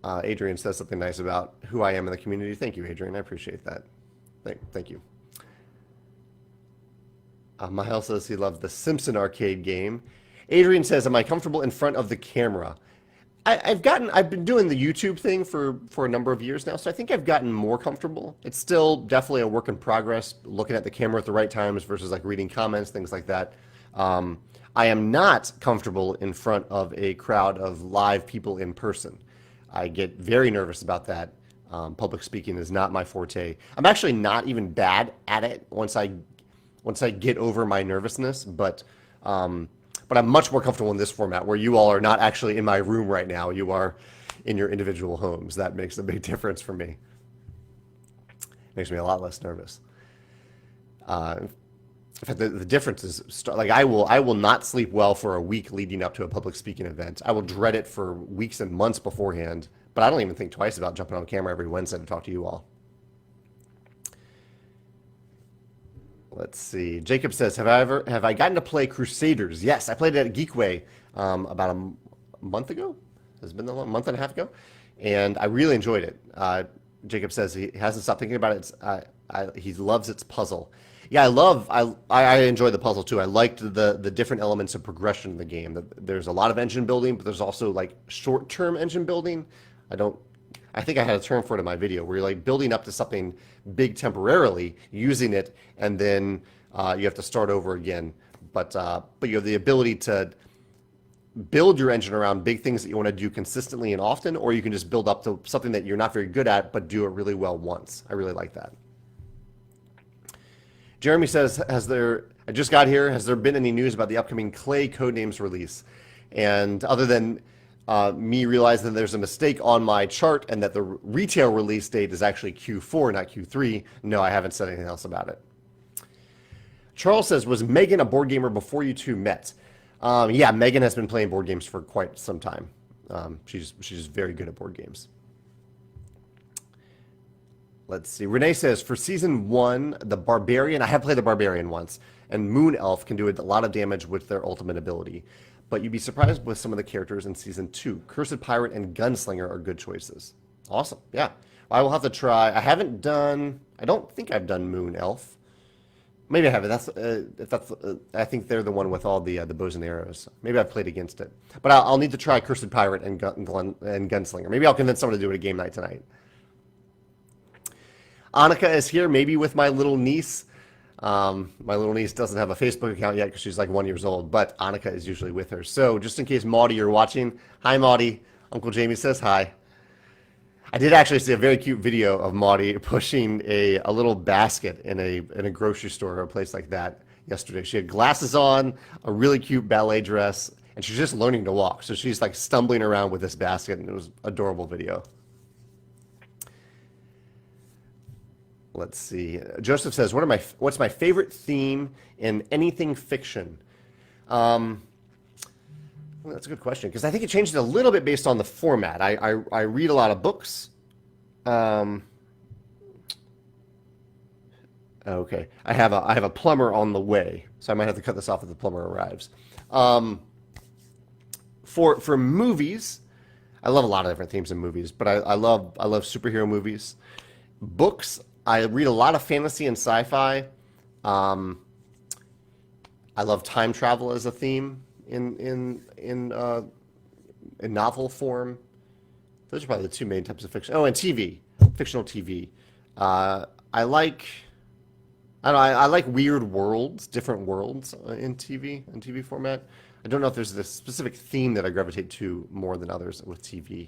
Adrian says something nice about who I am in the community. Thank you, Adrian. I appreciate that. Thank you. Miles says he loves the Simpson arcade game. Adrian says, am I comfortable in front of the camera? I've been doing the YouTube thing for a number of years now, so I think I've gotten more comfortable. It's still definitely a work in progress, looking at the camera at the right times versus like reading comments, things like that. I am not comfortable in front of a crowd of live people in person. I get very nervous about that. Public speaking is not my forte. I'm actually not even bad at it once I get over my nervousness, but I'm much more comfortable in this format where you all are not actually in my room right now. You are in your individual homes. That makes a big difference for me. Makes me a lot less nervous. In fact, the difference is, like, I will not sleep well for a week leading up to a public speaking event. I will dread it for weeks and months beforehand, but I don't even think twice about jumping on camera every Wednesday to talk to you all. Let's see. Jacob says, have I gotten to play Crusaders? Yes, I played it at Geekway about a month ago. Has it been a month and a half ago? And I really enjoyed it. Jacob says he hasn't stopped thinking about it. He loves its puzzle. Yeah, I enjoy the puzzle too. I liked the different elements of progression in the game. There's a lot of engine building, but there's also like short-term engine building. I I think I had a term for it in my video, where you're like building up to something big temporarily, using it, and then you have to start over again. But you have the ability to build your engine around big things that you want to do consistently and often, or you can just build up to something that you're not very good at, but do it really well once. I really like that. Jeremy says, I just got here, has there been any news about the upcoming Clay Codenames release? And other than me realizing that there's a mistake on my chart and that the retail release date is actually Q4, not Q3, no, I haven't said anything else about it. Charles says, was Megan a board gamer before you two met? Yeah, Megan has been playing board games for quite some time. She's very good at board games. Let's see. Renee says, for season 1, the Barbarian, I have played the Barbarian once, and Moon Elf can do a lot of damage with their ultimate ability. But you'd be surprised with some of the characters in season 2. Cursed Pirate and Gunslinger are good choices. Awesome. Yeah. I will have to try. I don't think I've done Moon Elf. Maybe I haven't. I think they're the one with all the bows and arrows. Maybe I've played against it. But I'll need to try Cursed Pirate and Gunslinger. Maybe I'll convince someone to do it at game night tonight. Annika is here, maybe with my little niece. My little niece doesn't have a Facebook account yet because she's like 1 year old, but Annika is usually with her. So just in case, Maudie, you're watching, hi, Maudie. Uncle Jamie says hi. I did actually see a very cute video of Maudie pushing a little basket in a grocery store or a place like that yesterday. She had glasses on, a really cute ballet dress, and she's just learning to walk. So she's like stumbling around with this basket, and it was an adorable video. Let's see. Joseph says, what's my favorite theme in anything fiction? Well, that's a good question, because I think it changed a little bit based on the format. I read a lot of books. Okay. I have a plumber on the way, so I might have to cut this off if the plumber arrives. For movies, I love a lot of different themes in movies, but I love superhero movies. Books, I read a lot of fantasy and sci-fi. I love time travel as a theme in novel form. Those are probably the two main types of fiction. Oh, and TV, fictional TV. I like weird worlds, different worlds in TV format. I don't know if there's this specific theme that I gravitate to more than others with TV.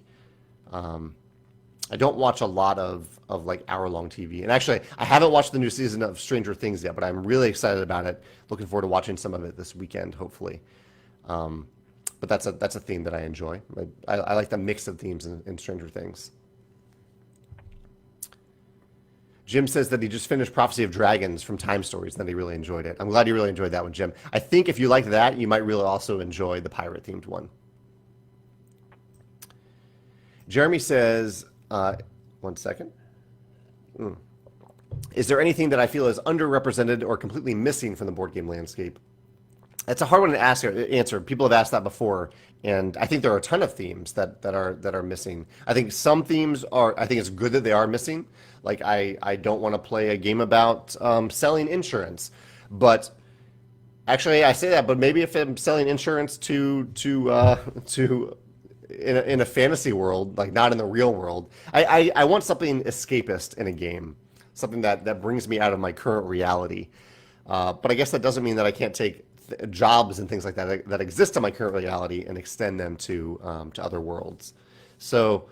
I don't watch a lot of like hour-long TV. And actually, I haven't watched the new season of Stranger Things yet, but I'm really excited about it. Looking forward to watching some of it this weekend, hopefully. But that's a theme that I enjoy. I like the mix of themes in Stranger Things. Jim says that he just finished Prophecy of Dragons from Time Stories, and that he really enjoyed it. I'm glad you really enjoyed that one, Jim. I think if you like that, you might really also enjoy the pirate-themed one. Jeremy says, one second. Is there anything that I feel is underrepresented or completely missing from the board game landscape? It's a hard one to answer. People have asked that before, and I think there are a ton of themes that are missing. I think some themes are. I think it's good that they are missing. Like I don't want to play a game about selling insurance, but actually I say that. But maybe if I'm selling insurance to in a fantasy world, like not in the real world, I want something escapist in a game, something that brings me out of my current reality. But I guess that doesn't mean that I can't take jobs and things like that exist in my current reality and extend them to other worlds. So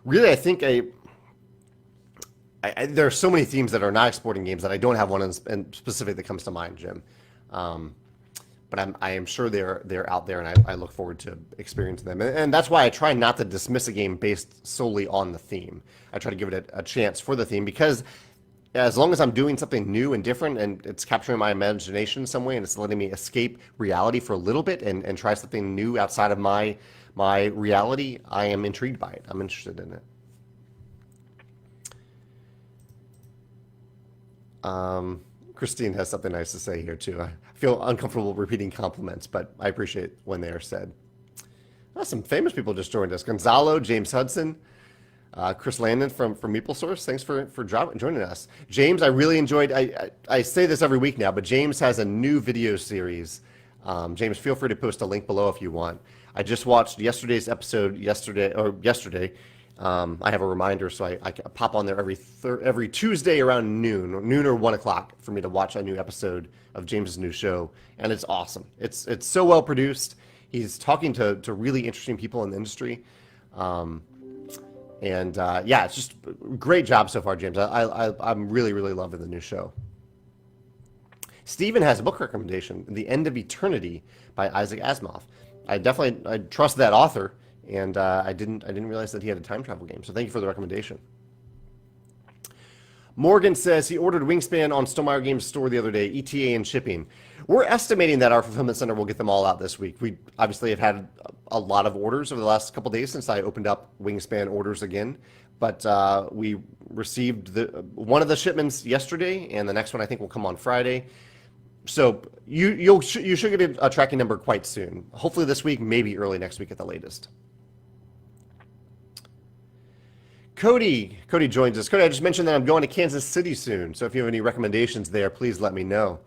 really, I think there are so many themes that are not exporting games that I don't have one in specific that comes to mind, Jim. But I am sure they're out there, and I look forward to experiencing them. And that's why I try not to dismiss a game based solely on the theme. I try to give it a chance for the theme, because as long as I'm doing something new and different, and it's capturing my imagination in some way, and it's letting me escape reality for a little bit and try something new outside of my reality, I am intrigued by it. I'm interested in it. Christine has something nice to say here too. I feel uncomfortable repeating compliments, but I appreciate when they are said. Some famous people just joined us. Gonzalo, James Hudson, Chris Landon from MeepleSource. Thanks for joining us. James, I really enjoyed, I say this every week now, but James has a new video series. James, feel free to post a link below if you want. I just watched yesterday's episode yesterday, I have a reminder, so I pop on there every Tuesday around noon or 1 o'clock for me to watch a new episode of James's new show, and it's awesome. It's so well produced. He's talking to really interesting people in the industry, and yeah, it's just great job so far, James. I'm really loving the new show. Steven has a book recommendation, The End of Eternity by Isaac Asimov. I trust that author, and I didn't realize that he had a time travel game. So thank you for the recommendation. Morgan says he ordered Wingspan on Stonemaier Games Store the other day, ETA and shipping. We're estimating that our fulfillment center will get them all out this week. We obviously have had a lot of orders over the last couple of days since I opened up Wingspan orders again. But we received one of the shipments yesterday, and the next one I think will come on Friday. So you should get a tracking number quite soon. Hopefully this week, maybe early next week at the latest. Cody joins us. Cody, I just mentioned that I'm going to Kansas City soon. So if you have any recommendations there, please let me know.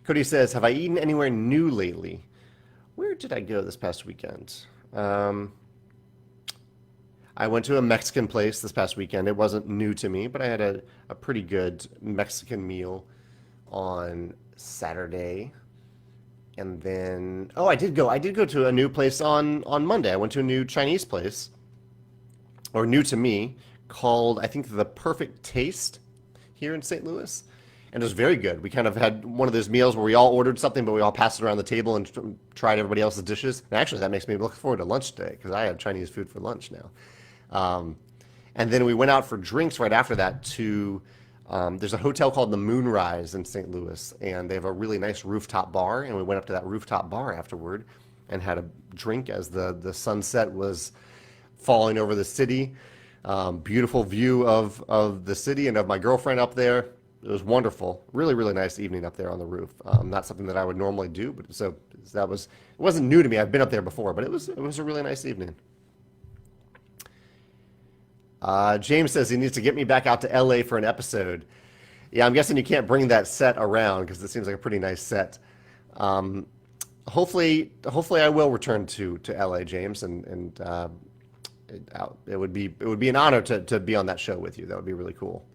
Cody says, have I eaten anywhere new lately? Where did I go this past weekend? I went to a Mexican place this past weekend. It wasn't new to me, but I had a pretty good Mexican meal on Saturday. And then, I did go to a new place on Monday. I went to a new Chinese place, or new to me, called, I think, The Perfect Taste here in St. Louis. And it was very good. We kind of had one of those meals where we all ordered something, but we all passed it around the table and tried everybody else's dishes. And actually, that makes me look forward to lunch today because I have Chinese food for lunch now. And then we went out for drinks right after that to, there's a hotel called the Moonrise in St. Louis, and they have a really nice rooftop bar. And we went up to that rooftop bar afterward and had a drink as the sunset was falling over the city. Beautiful view of the city and of my girlfriend up there. It was wonderful. Really nice evening up there on the roof. Not something that I would normally do, but it wasn't new to me. I've been up there before, but it was a really nice evening. James says he needs to get me back out to LA for an episode. Yeah, I'm guessing you can't bring that set around because it seems like a pretty nice set. Hopefully I will return to LA, James, and it would be an honor to be on that show with you. That would be really cool.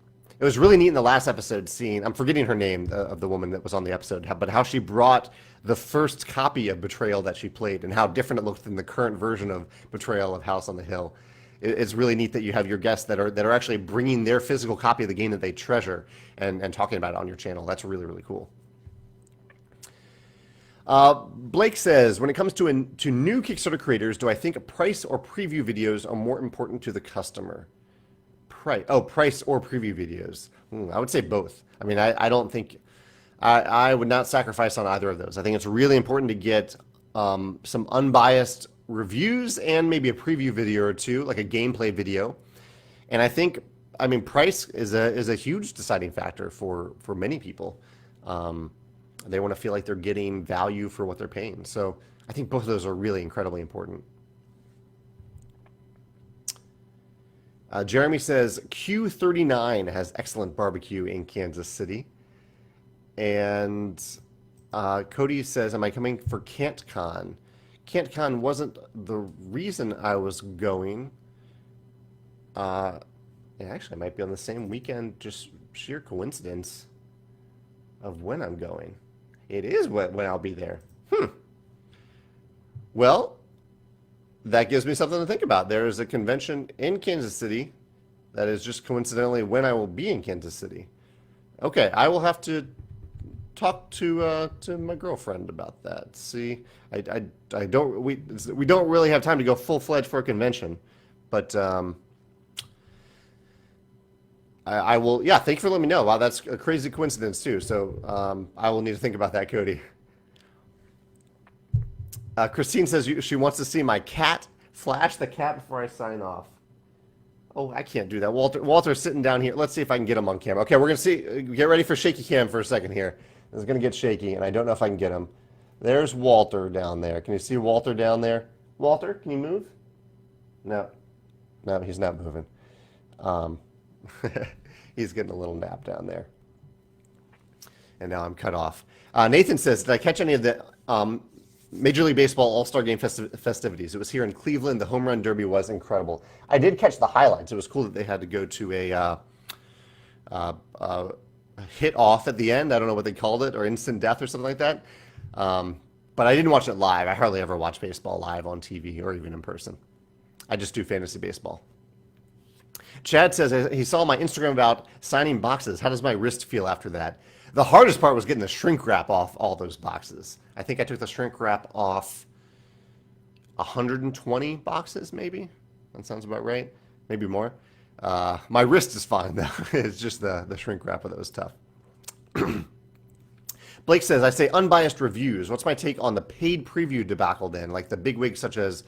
It was really neat in the last episode seeing, I'm forgetting her name of the woman that was on the episode, but how she brought the first copy of Betrayal that she played and how different it looked than the current version of Betrayal of House on the Hill. It's really neat that you have your guests that are actually bringing their physical copy of the game that they treasure and talking about it on your channel. That's really cool. Blake says, when it comes to new Kickstarter creators, do I think price or preview videos are more important to the customer? Price or preview videos. I would say both. I mean, I don't think, I would not sacrifice on either of those. I think it's really important to get some unbiased reviews and maybe a preview video or two, like a gameplay video. And I think, price is a huge deciding factor for many people. They want to feel like they're getting value for what they're paying. So I think both of those are really incredibly important. Jeremy says Q39 has excellent barbecue in Kansas City. And Cody says, am I coming for CantCon? CantCon wasn't the reason I was going. Actually, I might be on the same weekend, just sheer coincidence of when I'm going. It is when I'll be there. Well, that gives me something to think about. There is a convention in Kansas City that is just coincidentally when I will be in Kansas City. Okay, I will have to talk to my girlfriend about that. See, we don't really have time to go full-fledged for a convention, but I will. Yeah, thank you for letting me know. Wow, that's a crazy coincidence too. So I will need to think about that, Cody. Christine says she wants to see my cat. Flash the cat before I sign off. Oh, I can't do that. Walter's sitting down here. Let's see if I can get him on camera. Okay, we're gonna see. Get ready for shaky cam for a second here. It's gonna get shaky, and I don't know if I can get him. There's Walter down there. Can you see Walter down there? Walter, can you move? No, he's not moving. He's getting a little nap down there. And now I'm cut off. Nathan says, did I catch any of the Major League Baseball All-Star Game festivities. It was here in Cleveland. The home run derby was incredible. I did catch the highlights. It was cool that they had to go to a hit off at the end. I don't know what they called it, or instant death or something like that. But I didn't watch it live. I hardly ever watch baseball live on TV or even in person. I just do fantasy baseball. Chad says he saw my Instagram about signing boxes. How does my wrist feel after that? The hardest part was getting the shrink wrap off all those boxes. I think I took the shrink wrap off 120 boxes, maybe. That sounds about right. Maybe more. My wrist is fine, though. It's just the shrink wrap that was tough. Blake says, I say unbiased reviews. What's my take on the paid preview debacle then? Like the bigwigs such as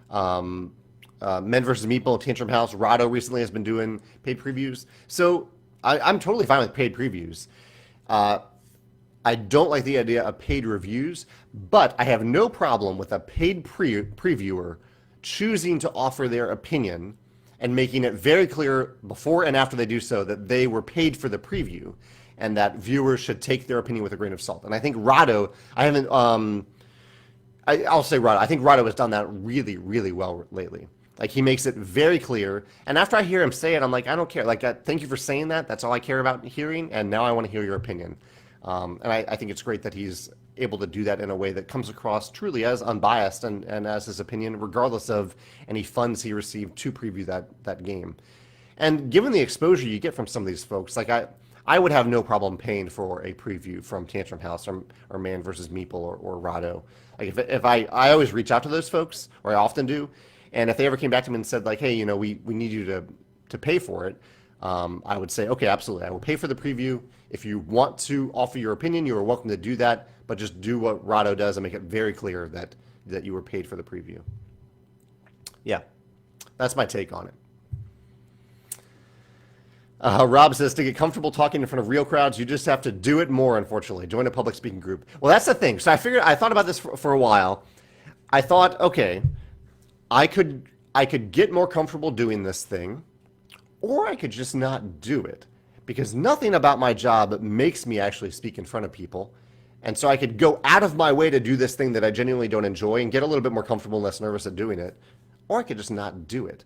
Men vs. Meeple, Tantrum House, Rado recently has been doing paid previews. So I'm totally fine with paid previews. I don't like the idea of paid reviews, but I have no problem with a paid previewer choosing to offer their opinion and making it very clear before and after they do so that they were paid for the preview and that viewers should take their opinion with a grain of salt. And I think Rado, I'll say Rado. I think Rado has done that really, really well lately. Like he makes it very clear. And after I hear him say it, I'm like, I don't care. Like, thank you for saying that. That's all I care about hearing. And now I want to hear your opinion. And I think it's great that he's able to do that in a way that comes across truly as unbiased and as his opinion, regardless of any funds he received to preview that game. And given the exposure you get from some of these folks, like I would have no problem paying for a preview from Tantrum House or Man vs. Meeple or Rado. Like if I always reach out to those folks, or I often do, and if they ever came back to me and said like, hey, we need you to pay for it, I would say, okay, absolutely, I will pay for the preview. If you want to offer your opinion, you are welcome to do that, but just do what Rado does and make it very clear that you were paid for the preview. Yeah, that's my take on it. Rob says, to get comfortable talking in front of real crowds, you just have to do it more, unfortunately. Join a public speaking group. Well, that's the thing. So I thought about this for a while. I thought, okay, I could get more comfortable doing this thing, or I could just not do it, because nothing about my job makes me actually speak in front of people. And so I could go out of my way to do this thing that I genuinely don't enjoy and get a little bit more comfortable and less nervous at doing it, or I could just not do it.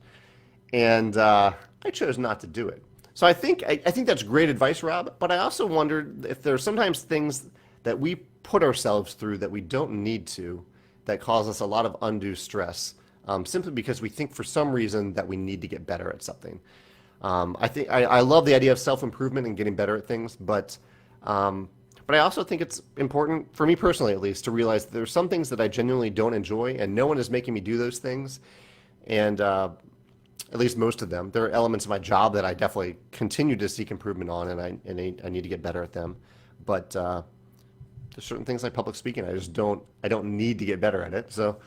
And I chose not to do it. So I think that's great advice, Rob, but I also wonder if there are sometimes things that we put ourselves through that we don't need to, that cause us a lot of undue stress, simply because we think for some reason that we need to get better at something. I love the idea of self-improvement and getting better at things, but I also think it's important, for me personally at least, to realize that there's some things that I genuinely don't enjoy, and no one is making me do those things. And at least most of them. There are elements of my job that I definitely continue to seek improvement on, and I need to get better at them. But there's certain things like public speaking, I don't need to get better at it. So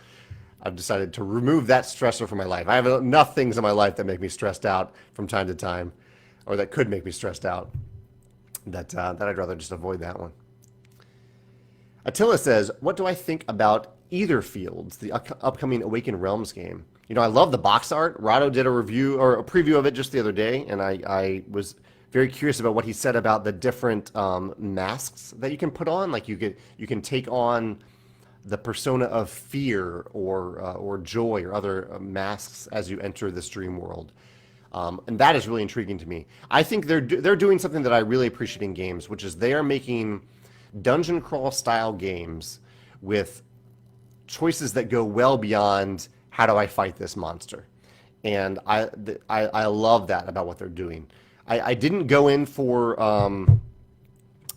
I've decided to remove that stressor from my life. I have enough things in my life that make me stressed out from time to time, or that could make me stressed out, that I'd rather just avoid that one. Attila says, what do I think about Either Fields, the upcoming Awakened Realms game? I love the box art. Rado did a review or a preview of it just the other day, and I was very curious about what he said about the different masks that you can put on. Like you can take on the persona of fear or joy or other masks as you enter this dream world. And that is really intriguing to me. I think they're doing something that I really appreciate in games, which is they are making dungeon crawl style games with choices that go well beyond how do I fight this monster. And I love that about what they're doing. I didn't go in for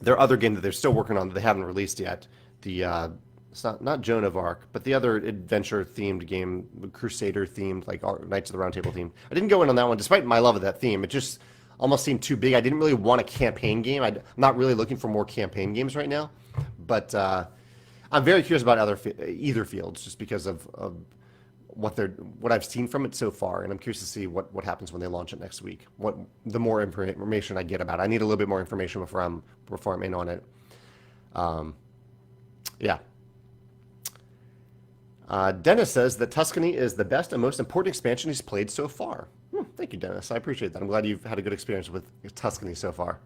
their other game that they're still working on that they haven't released yet. It's not Joan of Arc, but the other adventure-themed game, Crusader-themed, like Knights of the Round Table themed. I didn't go in on that one, despite my love of that theme. It just almost seemed too big. I didn't really want a campaign game. I'm not really looking for more campaign games right now. But I'm very curious about Either Fields, just because of what I've seen from it so far, and I'm curious to see what happens when they launch it next week. The more information I get about it. I need a little bit more information before I'm in on it. Yeah. Dennis says that Tuscany is the best and most important expansion he's played so far. Thank you, Dennis. I appreciate that. I'm glad you've had a good experience with Tuscany so far.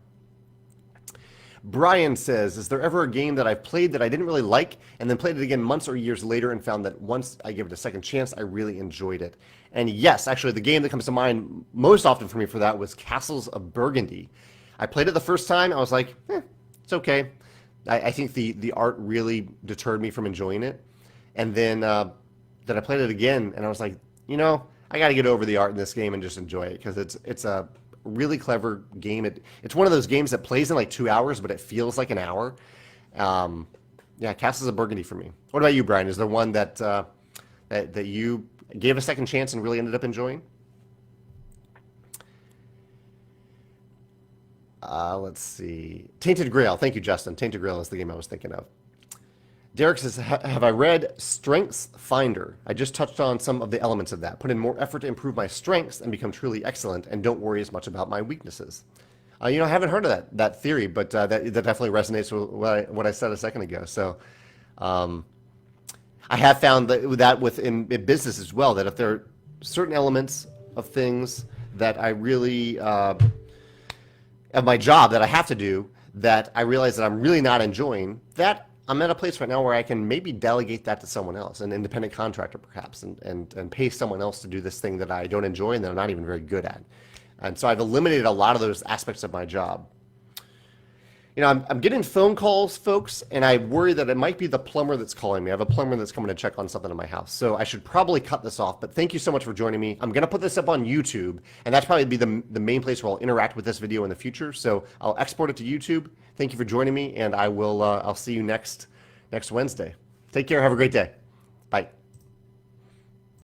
Brian says, is there ever a game that I've played that I didn't really like and then played it again months or years later and found that once I gave it a second chance, I really enjoyed it? And yes, actually, the game that comes to mind most often for me for that was Castles of Burgundy. I played it the first time. I was like, it's okay. I think the art really deterred me from enjoying it. And then I played it again, and I was like, I got to get over the art in this game and just enjoy it because it's a really clever game. It's one of those games that plays in like 2 hours, but it feels like an hour. Yeah, Castles of Burgundy for me. What about you, Brian? Is there one that that you gave a second chance and really ended up enjoying? Let's see. Tainted Grail. Thank you, Justin. Tainted Grail is the game I was thinking of. Derek says, have I read Strengths Finder? I just touched on some of the elements of that. Put in more effort to improve my strengths and become truly excellent, and don't worry as much about my weaknesses. I haven't heard of that theory, but that definitely resonates with what I said a second ago. So I have found that within business as well, that if there are certain elements of things that I really, of my job that I have to do, that I realize that I'm really not enjoying, that I'm at a place right now where I can maybe delegate that to someone else, an independent contractor perhaps, and pay someone else to do this thing that I don't enjoy and that I'm not even very good at. And so I've eliminated a lot of those aspects of my job. I'm getting phone calls, folks, and I worry that it might be the plumber that's calling me. I have a plumber that's coming to check on something in my house. So I should probably cut this off, but thank you so much for joining me. I'm going to put this up on YouTube, and that's probably be the main place where I'll interact with this video in the future. So I'll export it to YouTube. Thank you for joining me, and I'll see you next Wednesday. Take care. Have a great day. Bye.